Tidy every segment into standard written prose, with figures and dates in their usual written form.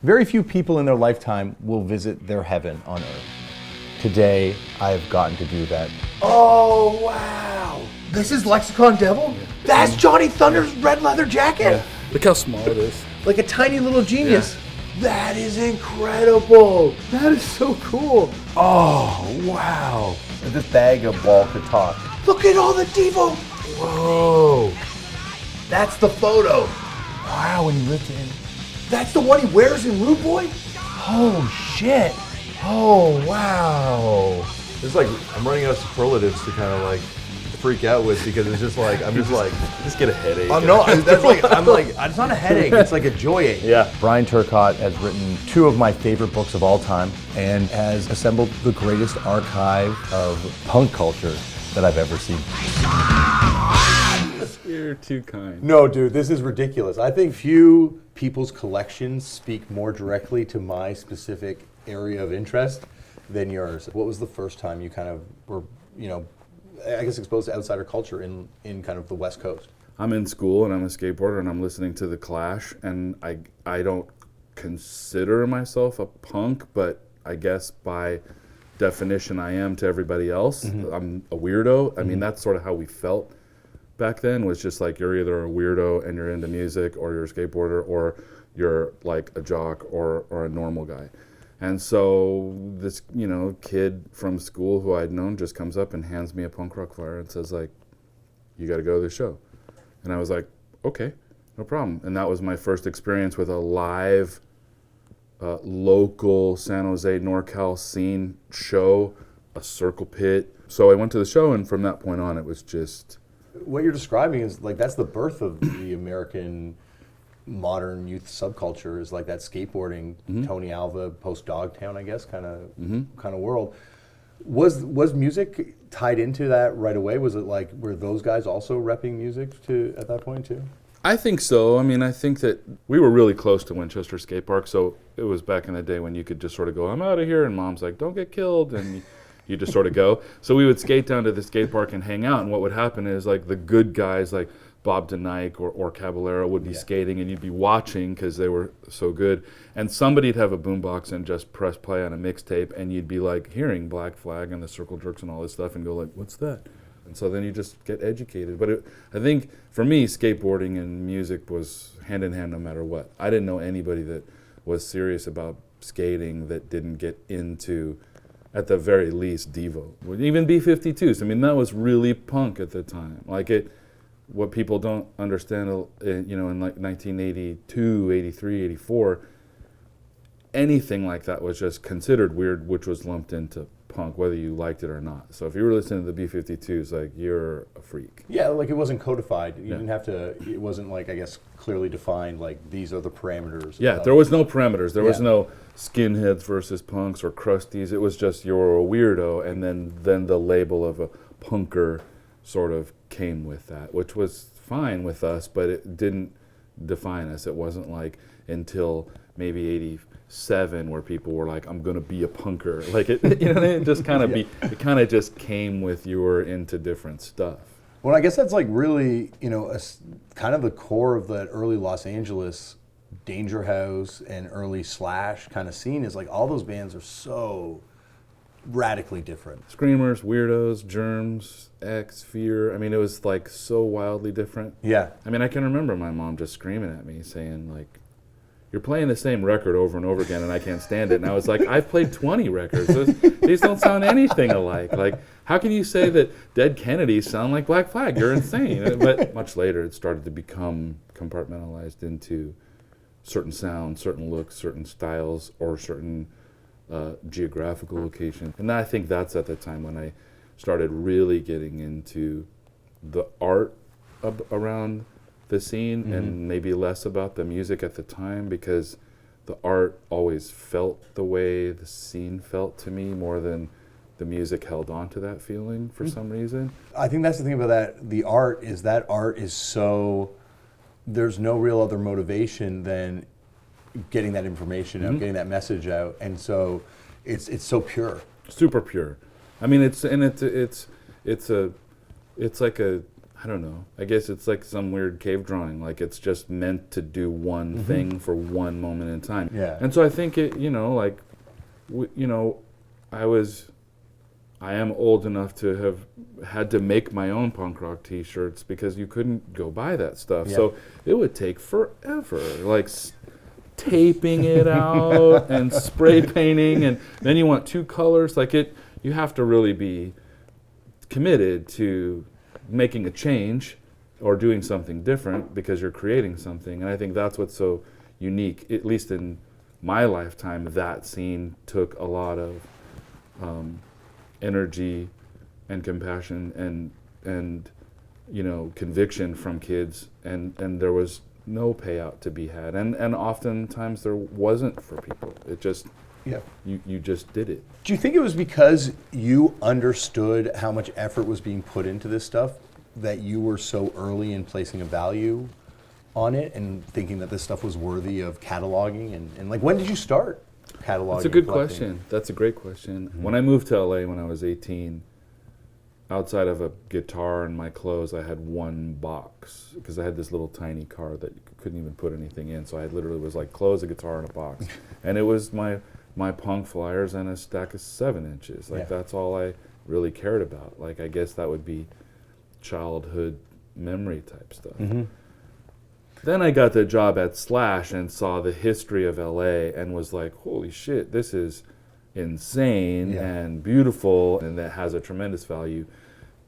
Very few people in their lifetime will visit their heaven on earth. Today, I've gotten to do that. Oh, wow. This is Lexicon Devil? Yeah. That's Johnny Thunder's red leather jacket? Yeah. Look how small it is. Like a tiny little genius. Yeah. That is incredible. That is so cool. Oh, wow. And this bag of wall could talk. Look at all the Devo. Whoa. That's the photo. Wow, when you lived in. That's the one he wears in Rude Boy? Oh, shit. Oh, wow. It's like I'm running out of superlatives to kind of like freak out with, because it's just like, I'm just like, just get a headache. It's not a headache, it's like a joy ache. Yeah. Bryan Turcotte has written 2 of my favorite books of all time and has assembled the greatest archive of punk culture that I've ever seen. You're too kind. No, dude, this is ridiculous. I think few people's collections speak more directly to my specific area of interest than yours. What was the first time you kind of were, I guess exposed to outsider culture in kind of the West Coast? I'm in school and I'm a skateboarder and I'm listening to The Clash, and I don't consider myself a punk, but I guess by definition I am to everybody else. Mm-hmm. I'm a weirdo. Mm-hmm. I mean, that's sort of how we felt back then, was just like, you're either a weirdo and you're into music, or you're a skateboarder, or you're like a jock or a normal guy. And so this, kid from school who I'd known just comes up and hands me a punk rock flyer and says, like, you got to go to the show. And I was like, okay, no problem. And that was my first experience with a live, local San Jose, NorCal scene show, a circle pit. So I went to the show, and from that point on, it was just... What you're describing is like, that's the birth of the American modern youth subculture, is like that skateboarding, mm-hmm. Tony Alva, post Dogtown, I guess, kind of world. Was music tied into that right away? Was it like, were those guys also repping music at that point too? I think so. I mean, I think that we were really close to Winchester Skate Park, so it was back in the day when you could just sort of go, I'm out of here, and mom's like, don't get killed, and you just sort of go. So we would skate down to the skate park and hang out, and what would happen is, like, the good guys like Bob DeNike or Caballero would be skating, and you'd be watching because they were so good, and somebody'd have a boombox and just press play on a mixtape, and you'd be like hearing Black Flag and the Circle Jerks and all this stuff and go like, what's that? And so then you just get educated. But I think for me, skateboarding and music was hand in hand no matter what. I didn't know anybody that was serious about skating that didn't get into, at the very least, Devo. Even B-52s. I mean, that was really punk at the time. Like, what people don't understand, in like 1982, 83, 84, anything like that was just considered weird, which was lumped into punk, whether you liked it or not. So if you were listening to the B-52s, like, you're a freak. Yeah, like, it wasn't codified. You didn't have to, it wasn't like, I guess, clearly defined, like, these are the parameters. Yeah, there was no parameters. There was no skinheads versus punks or crusties. It was just, you're a weirdo, and then the label of a punker sort of came with that, which was fine with us, but it didn't define us. It wasn't like until maybe 87 where people were like, I'm gonna be a punker. Like, it just kind of it kind of just came with, you were into different stuff. Well, I guess that's like really, kind of the core of that early Los Angeles Danger House and early Slash kind of scene, is like all those bands are so radically different. Screamers, Weirdos, Germs, X, Fear. I mean, it was like so wildly different. Yeah. I mean, I can remember my mom just screaming at me saying, like, you're playing the same record over and over again and I can't stand it. And I was like, I've played 20 records. These don't sound anything alike. Like, how can you say that Dead Kennedys sound like Black Flag? You're insane. But much later, it started to become compartmentalized into certain sounds, certain looks, certain styles, or certain geographical location. And I think that's at the time when I started really getting into the art around the scene, mm-hmm. and maybe less about the music at the time, because the art always felt the way the scene felt to me more than the music held on to that feeling for some reason. I think that's the thing about that. The art is so, there's no real other motivation than getting that information out, getting that message out, and so it's so pure, super pure. I mean, it's like a I don't know. I guess it's like some weird cave drawing. Like it's just meant to do one thing for one moment in time. Yeah. And so I think it, like, I am old enough to have had to make my own punk rock T-shirts because you couldn't go buy that stuff. Yeah. So it would take forever, like taping it out and spray painting, and then you want 2 colors. Like you have to really be committed to making a change or doing something different because you're creating something. And I think that's what's so unique, at least in my lifetime. That scene took a lot of energy and compassion and conviction from kids, and there was no payout to be had, and oftentimes there wasn't for people. It just you just did it. Do you think it was because you understood how much effort was being put into this stuff that you were so early in placing a value on it and thinking that this stuff was worthy of cataloging? And like, when did you start cataloging? That's a good question. That's a great question. When I moved to LA when I was 18, outside of a guitar and my clothes, I had one box because I had this little tiny car that you couldn't even put anything in. So I literally was like clothes, a guitar, and a box. And it was my punk flyers and a stack of 7 inches. Like that's all I really cared about. Like I guess that would be childhood memory type stuff. Then I got the job at Slash and saw the history of LA and was like, holy shit, this is insane and beautiful, and that has a tremendous value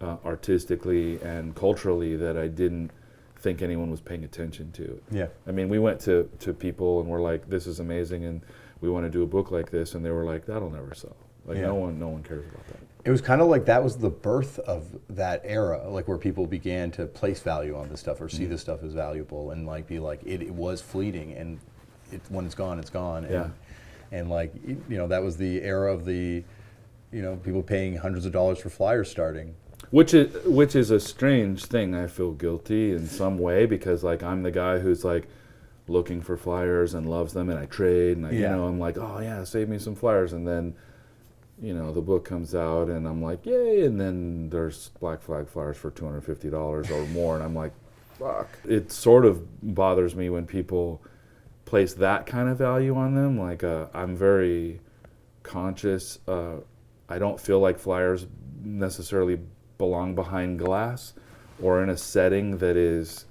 artistically and culturally that I didn't think anyone was paying attention to. Yeah. I mean, we went to people and we're like, this is amazing and we want to do a book like this, and they were like, that'll never sell. Like no one cares about that. It was kind of like that was the birth of that era, like where people began to place value on this stuff or see this stuff as valuable and like be like, it was fleeting, and when it's gone, it's gone. And like, that was the era of the, people paying hundreds of dollars for flyers starting. Which is a strange thing. I feel guilty in some way because like I'm the guy who's like looking for flyers and loves them, and I trade, and I'm like, oh yeah, save me some flyers, and then the book comes out and I'm like, yay, and then there's Black Flag flyers for $250 or more, and I'm like, fuck. It sort of bothers me when people place that kind of value on them. Like I'm very conscious. I don't feel like flyers necessarily belong behind glass or in a setting that is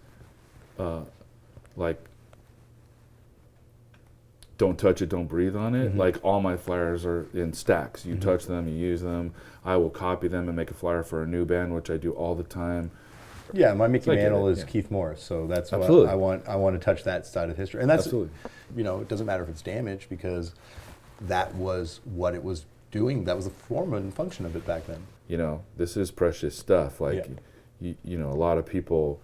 like don't touch it, don't breathe on it. Like all my flyers are in stacks. You touch them, you use them. I will copy them and make a flyer for a new band, which I do all the time. Yeah, my Mickey Mantle is Keith Morris, so that's what I want. I want to touch that side of history, and that's it doesn't matter if it's damaged because that was what it was doing. That was the form and function of it back then. This is precious stuff. Like, a lot of people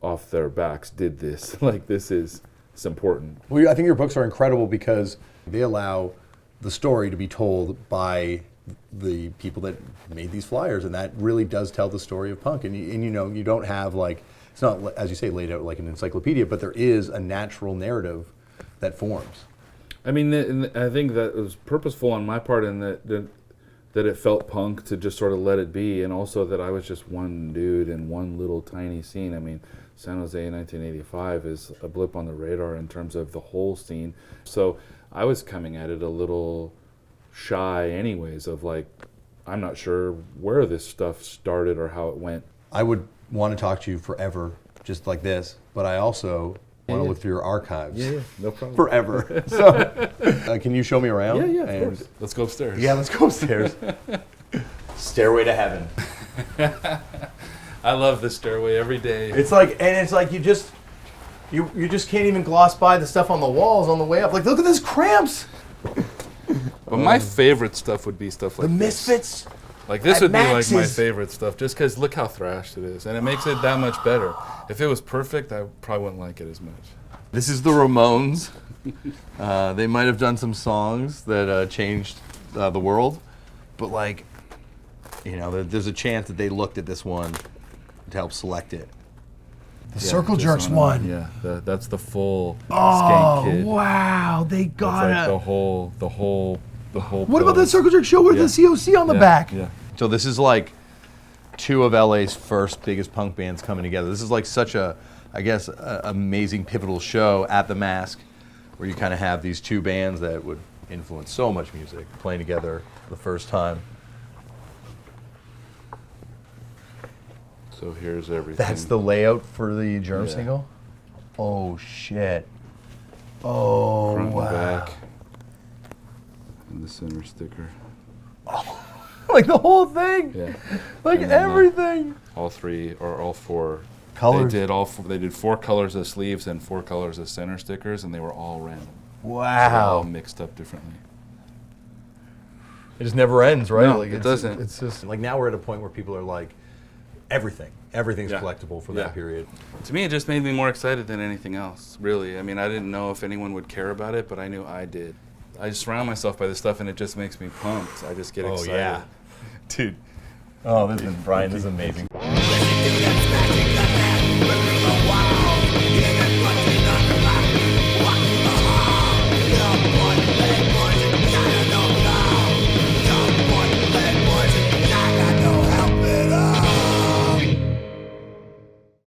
off their backs did this. Like it's important. Well, I think your books are incredible because they allow the story to be told by the people that made these flyers, and that really does tell the story of punk. And you don't have like, it's not, as you say, laid out like an encyclopedia, but there is a natural narrative that forms. I mean, I think that it was purposeful on my part, in that it felt punk to just sort of let it be, and also that I was just one dude in one little tiny scene. I mean, San Jose in 1985 is a blip on the radar in terms of the whole scene. So I was coming at it a little shy anyways, of like, I'm not sure where this stuff started or how it went. I would want to talk to you forever, just like this, but I also want to look through your archives. Yeah, no problem. Forever. So, can you show me around? Yeah, of course. Let's go upstairs. Yeah, let's go upstairs. Stairway to heaven. I love this stairway every day. It's like you just can't even gloss by the stuff on the walls on the way up. Like, look at this cramps. But my favorite stuff would be stuff like The this. Misfits. Like this at would be like my Max's. favorite stuff, just because look how thrashed it is, and it makes it that much better. If it was perfect, I probably wouldn't like it as much. This is the Ramones. They might have done some songs that changed the world, but like, there's a chance that they looked at this one to help select it. The Circle just Jerks on one. Yeah, that's the full Oh Skank Kid. wow, they got It's like it. the whole. What about that Circle Jerk show with the COC on the back? Yeah. So this is like two of LA's first biggest punk bands coming together. This is like such a, I guess, amazing pivotal show at the Mask, where you kind of have these two bands that would influence so much music playing together for the first time. So here's everything. That's the layout for the Germ Yeah. single? Oh, shit. Oh, front wow. and back. And the center sticker. Like the whole thing? Yeah. Like And then, everything? all three or all four Colors? They did all four, they did 4 colors of sleeves and 4 colors of center stickers, and they were all random. All Wow. mixed up differently. It just never ends, right? No, like it doesn't. It's just Like now we're at a point where people are like, everything's Yeah. collectible for Yeah. that period. To me, it just made me more excited than anything else, really. I mean, I didn't know if anyone would care about it, but I knew I did. I just surround myself by this stuff, and it just makes me pumped. I just get excited. yeah. Dude. Oh, Brian, this is amazing. Listen to that smashing